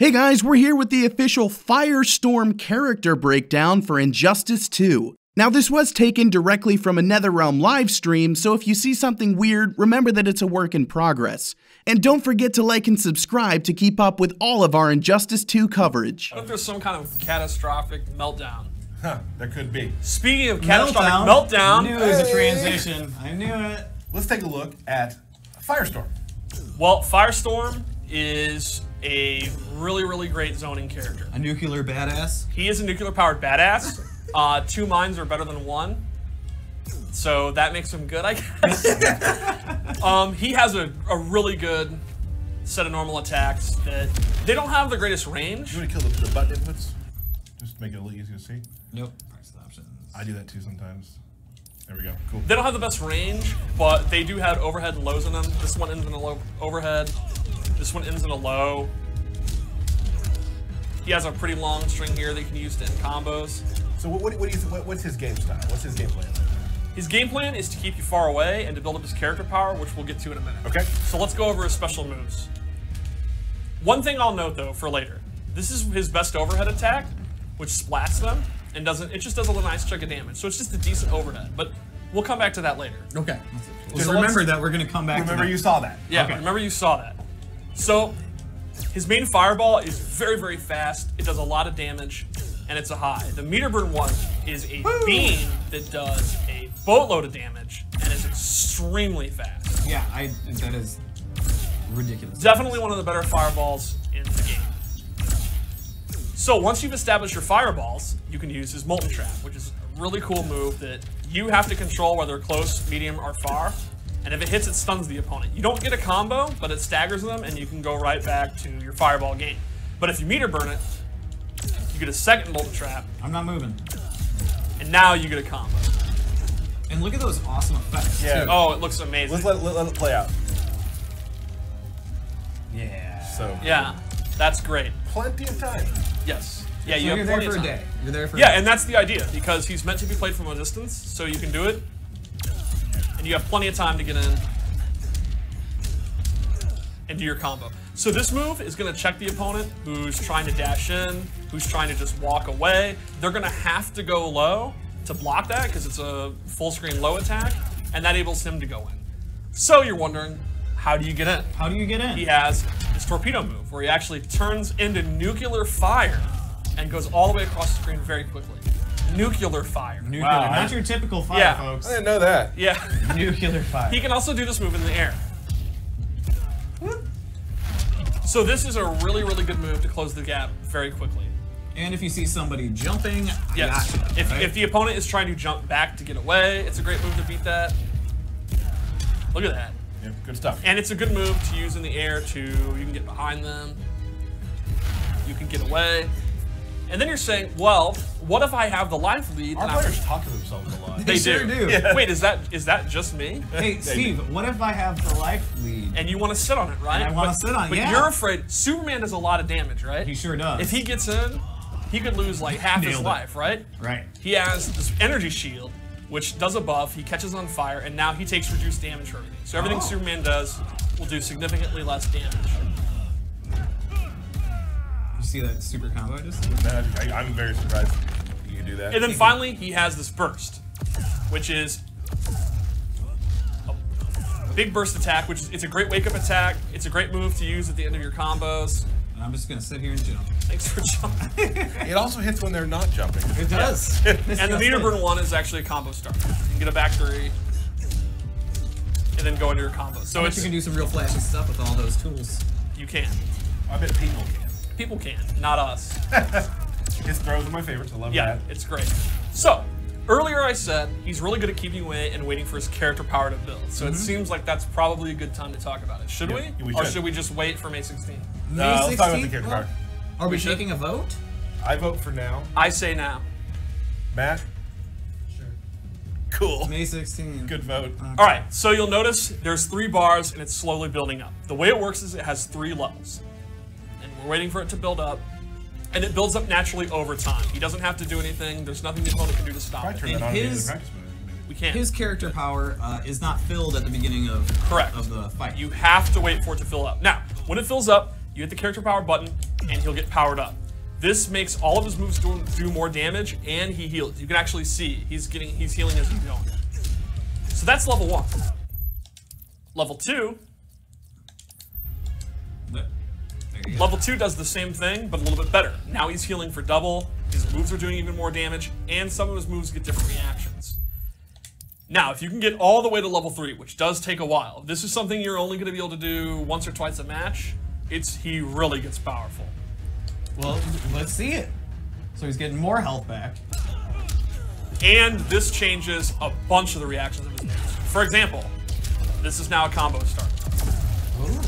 Hey guys, we're here with the official Firestorm character breakdown for Injustice 2. Now this was taken directly from a NetherRealm live stream, so if you see something weird, remember that it's a work in progress. And don't forget to like and subscribe to keep up with all of our Injustice 2 coverage. What if there's some kind of catastrophic meltdown? Huh, there could be. Speaking of catastrophic meltdown. I knew it was a transition. I knew it. Let's take a look at Firestorm. Well, Firestorm is a really great zoning character. A nuclear badass. He is a nuclear-powered badass. 2 minds are better than 1. So that makes him good, I guess. He has a really good set of normal attacks that they don't have the greatest range. You want to kill the button inputs? Just to make it a little easier to see? Nope. Press the options. I do that too sometimes. There we go. Cool. They don't have the best range, but they do have overhead and lows in them. This one ends in a low overhead. This one ends in a low. He has a pretty long string here that you can use to end combos. So what do you think? What's his game style? What's his game plan? His game plan is to keep you far away and to build up his character power, which we'll get to in a minute. Okay. So let's go over his special moves. One thing I'll note though for later, this is his best overhead attack, which splats them and it just does a nice chunk of damage. So it's just a decent overhead, but we'll come back to that later. Okay. Just remember that we're gonna come back. Remember to that. you saw that. Yeah, Okay. remember you saw that. So his main fireball is very fast. It does a lot of damage, and it's a high. The meter burn one is a beam that does a boatload of damage and is extremely fast. Yeah, that is ridiculous. Definitely one of the better fireballs in the game. So once you've established your fireballs, you can use his Molten Trap, which is a really cool move that you have to control whether close, medium, or far. And if it hits, it stuns the opponent. You don't get a combo, but it staggers them, and you can go right back to your fireball game. But if you meter burn it, you get a second Molten Trap, I'm not moving. and now you get a combo. And look at those awesome effects. Yeah. Too. Oh, it looks amazing. Let's let it play out. Yeah. So Yeah, that's great. plenty of time. Yes. Yeah, So you you're have there plenty for of a time. day. You're there for Yeah, a day. and that's the idea, because he's meant to be played from a distance, so you can do it, and you have plenty of time to get in and do your combo. So this move is going to check the opponent who's trying to dash in, who's trying to just walk away. They're going to have to go low to block that, because it's a full screen low attack, and that enables him to go in. So you're wondering, how do you get in? How do you get in? He has his torpedo move, where he actually turns into nuclear fire and goes all the way across the screen very quickly. Nuclear fire. Nuclear, Wow, not your typical fire, Yeah. folks. I didn't know that. Yeah. Nuclear fire. He can also do this move in the air. So this is a really good move to close the gap very quickly. And if you see somebody jumping, Yes. gotcha, right? If the opponent is trying to jump back to get away, it's a great move to beat that. Look at that. Yeah, good stuff. And it's a good move to use in the air too. You can get behind them. You can get away. And then you're saying, well, what if I have the life lead? Our and I'm- players talk to themselves a lot. They sure do. Yeah. Wait, is that just me? Hey, Steve, what if I have the life lead? And you want to sit on it, right? And I wanna sit on it, But yeah. you're afraid. Superman does a lot of damage, right? He sure does. If he gets in, he could lose like half his Nailed it. life, right? Right. He has this energy shield, which does a buff. He catches on fire, and now he takes reduced damage for everything. So everything Oh. Superman does will do significantly less damage. You see that super combo I just did? Man, I'm very surprised you can do that. And then finally, he has this burst, which is a big burst attack, which is, it's a great wake-up attack. It's a great move to use at the end of your combos. And I'm just gonna sit here and jump. Thanks for jumping. It also hits when they're not jumping. It does. And the meter burn one is actually a combo starter. You can get a back 3, and then go into your combo. So But it's, you can do some real flashy stuff with all those tools. you can. I bet people can. People can, not us. His throws are my favorites. I love Yeah, that. it's great. So, earlier I said he's really good at keeping away and waiting for his character power to build. So it seems like that's probably a good time to talk about it. Should Yeah, we? we Or should. should we just wait for May 16th? Let's talk about the character power. Are we should. taking a vote? I vote for now. I say now. Matt? Sure. Cool. May 16th. Good vote. All right, so you'll notice there's 3 bars and it's slowly building up. The way it works is it has 3 levels. And we're waiting for it to build up. And it builds up naturally over time. He doesn't have to do anything. There's nothing the opponent can do to stop Probably it. turn And that on his- the practice mode. We can't. His character power is not filled at the beginning of Correct. of the fight. You have to wait for it to fill up. Now, when it fills up, you hit the character power button, and he'll get powered up. This makes all of his moves do more damage, and he heals. You can actually see he's healing as he's going. So that's level 1. Level 2. Level 2 does the same thing, but a little bit better. Now he's healing for double, his moves are doing even more damage, and some of his moves get different reactions. Now, if you can get all the way to level 3, which does take a while, this is something you're only going to be able to do once or twice a match, he really gets powerful. Well, let's see it. So he's getting more health back. And this changes a bunch of the reactions of his moves. For example, this is now a combo start. Ooh.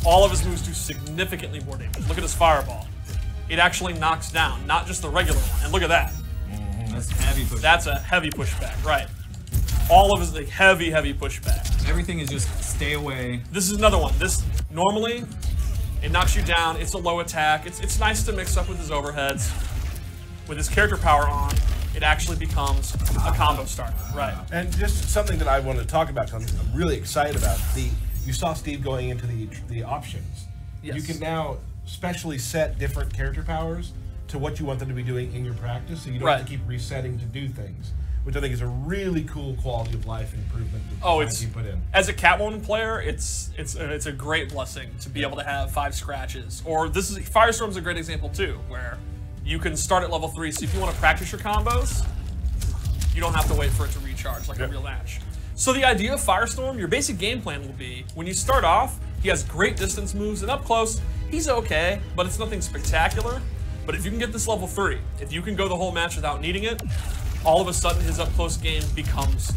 All of his moves do significantly more damage. Look at his fireball. It actually knocks down, not just the regular one. And look at that. That's heavy pushback. That's a heavy pushback, right. All of his like, heavy pushback. Everything is just stay away. This is another one. This, normally, it knocks you down. It's a low attack. It's nice to mix up with his overheads. With his character power on, it actually becomes a combo start, right. And just something that I want to talk about, I'm really excited about. You saw Steve going into the options. Yes. You can now specially set different character powers to what you want them to be doing in your practice, so you don't have to keep resetting to do things, which I think is a really cool quality of life improvement that you put in. As a Catwoman player, it's a great blessing to be able to have 5 scratches. Or Firestorm's a great example too, where you can start at level 3, so if you want to practice your combos, you don't have to wait for it to recharge like a real match. So the idea of Firestorm, your basic game plan will be, when you start off, he has great distance moves, and up close, he's okay, but it's nothing spectacular. But if you can get this level 3, if you can go the whole match without needing it, all of a sudden his up close game becomes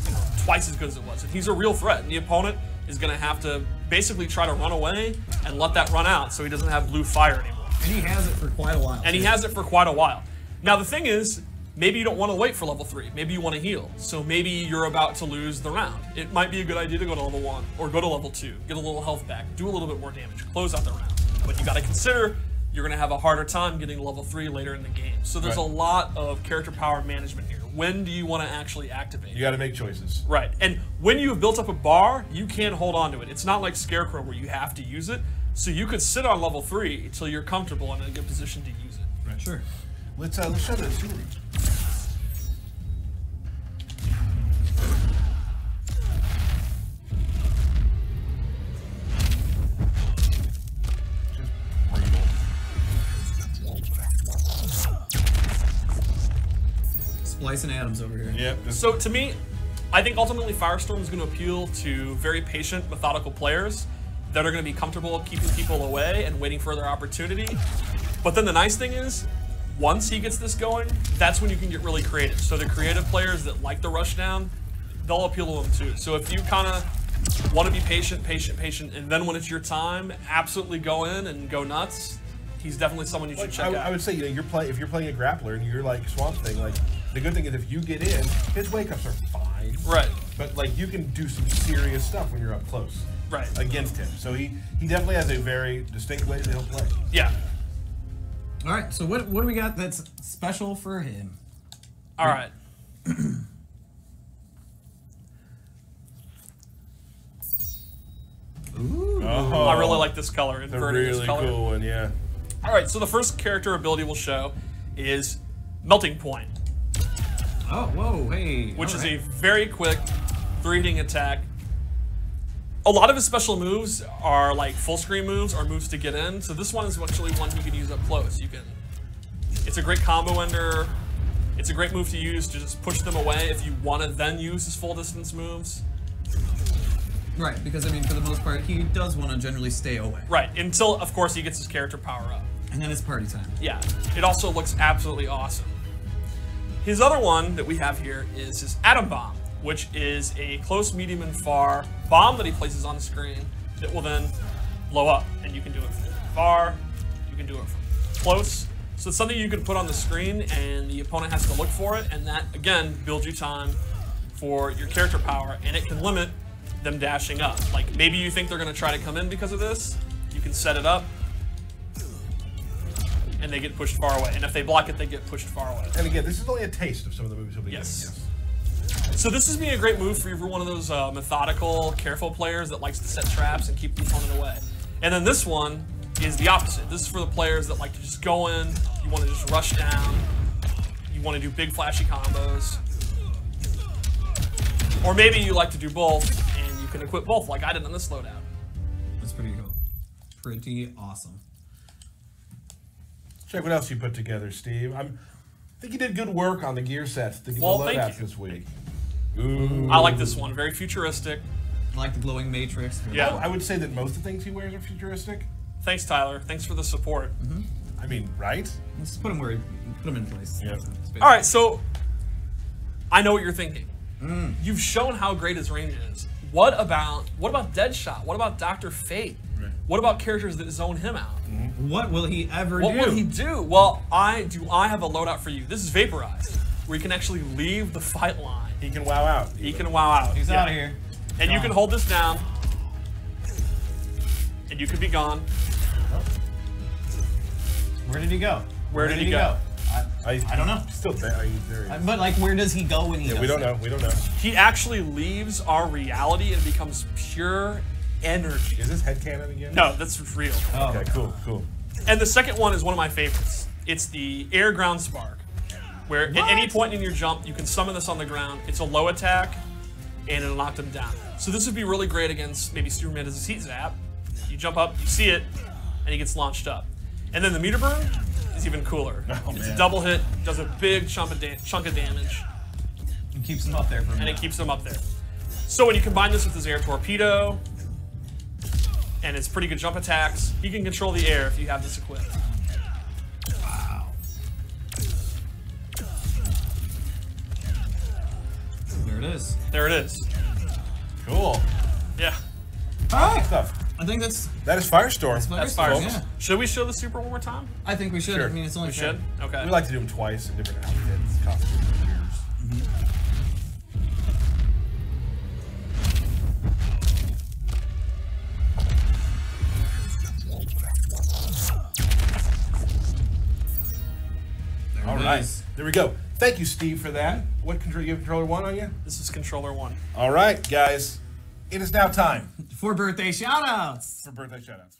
twice as good as it was. And he's a real threat, and the opponent is going to have to basically try to run away and let that run out so he doesn't have blue fire anymore. And he has it for quite a while. And he has it for quite a while. Now the thing is, maybe you don't want to wait for level 3. Maybe you want to heal. So maybe you're about to lose the round. It might be a good idea to go to level 1 or go to level 2, get a little health back, do a little bit more damage, close out the round. But you got to consider you're going to have a harder time getting to level 3 later in the game. So there's a lot of character power management here. When do you want to actually activate? You got to make choices. Right. And when you have built up a bar, you can hold on to it. It's not like Scarecrow where you have to use it. So you could sit on level 3 until you're comfortable and in a good position to use it. Right. Sure. Let's show the series. Splicing atoms over here. Yep. So to me, I think ultimately Firestorm is going to appeal to very patient, methodical players that are going to be comfortable keeping people away and waiting for their opportunity. But then the nice thing is, once he gets this going, that's when you can get really creative. So the creative players that like the rushdown, they'll appeal to them too. So if you kind of want to be patient, and then when it's your time, absolutely go in and go nuts, he's definitely someone you should check out. I would say, if you're playing a grappler and you're like Swamp Thing, like the good thing is if you get in, his wake ups are fine. Right. But like you can do some serious stuff when you're up close. Right. Against him. So he definitely has a very distinct way that he'll play. Yeah. All right. So what do we got that's special for him? All right. Ooh. Oh, I really like this color. It's a Inverted really color. cool one, yeah. All right. So the first character ability we'll show is Melting Point, Oh, whoa, hey. which is a very quick 3-hitting attack. A lot of his special moves are like full screen moves or moves to get in. So this one is actually one you can use up close. It's a great combo ender. It's a great move to use to just push them away if you want to then use his full distance moves. Right, because I mean, for the most part, he does want to generally stay away. Right, until of course he gets his character power up. And then it's party time. Yeah, it also looks absolutely awesome. His other one that we have here is his Atom Bomb, which is a close, medium, and far bomb that he places on the screen that will then blow up. And you can do it from far, you can do it from close. So it's something you can put on the screen and the opponent has to look for it, and that, again, builds you time for your character power, and it can limit them dashing up. Like, maybe you think they're going to try to come in because of this, you can set it up, and they get pushed far away. And if they block it, they get pushed far away. And again, this is only a taste of some of the moves he'll be Yes. getting. So this is being a great move for one of those methodical, careful players that likes to set traps and keep the opponent away. And then this one is the opposite. This is for the players that like to just go in, you want to just rush down, you want to do big flashy combos. Or maybe you like to do both, and you can equip both like I did on this loadout. That's pretty cool. Pretty awesome. Check what else you put together, Steve. I think you did good work on the gear sets, the Well, loadouts this week. Ooh. I like this one. Very futuristic. I like the glowing matrix. Yeah. I would say that most of the things he wears are futuristic. Thanks, Tyler. Thanks for the support. I mean, right? Let's put them in place. Yeah. All right, so I know what you're thinking. You've shown how great his range is. What about Deadshot? What about Dr. Fate? Right. What about characters that zone him out? What will he ever What do? will he do? Well, I have a loadout for you. This is Vaporized, where he can actually leave the fight line. He can wow out. He can wow out. He's out of here. And you can hold this down, and you can be gone. Where did he go? Where did he go? I don't know. Still there. But like, where does he go when he does we don't that? know. We don't know. He actually leaves our reality and becomes pure energy. Is this headcanon again? No, that's real. Oh. Okay, cool. And the second one is one of my favorites. It's the air ground spark, where at any point in your jump, you can summon this on the ground. It's a low attack, and it'll knock them down. So this would be really great against maybe Superman does his heat zap. You jump up, you see it, and he gets launched up. And then the meter burn is even cooler. It's a double hit, does a big chunk of damage. It keeps him up there for a And minute. it keeps him up there. So when you combine this with his air torpedo, and his pretty good jump attacks, he can control the air if you have this equipped. Wow. There it is. There it is. Cool. Yeah. Alright. Stuff. I think that's That is Firestorm. That's Firestorm, Firestorm. yeah. Should we show the super one more time? I think we should. Sure. I mean, it's only We fair. should? Okay. We like to do them twice in different outfits, costumes, and gears. There All it right, is. there we go. Thank you, Steve, for that. What control? You have controller 1 on you? This is controller 1. All right, guys. It is now time For birthday shoutouts. for birthday shoutouts.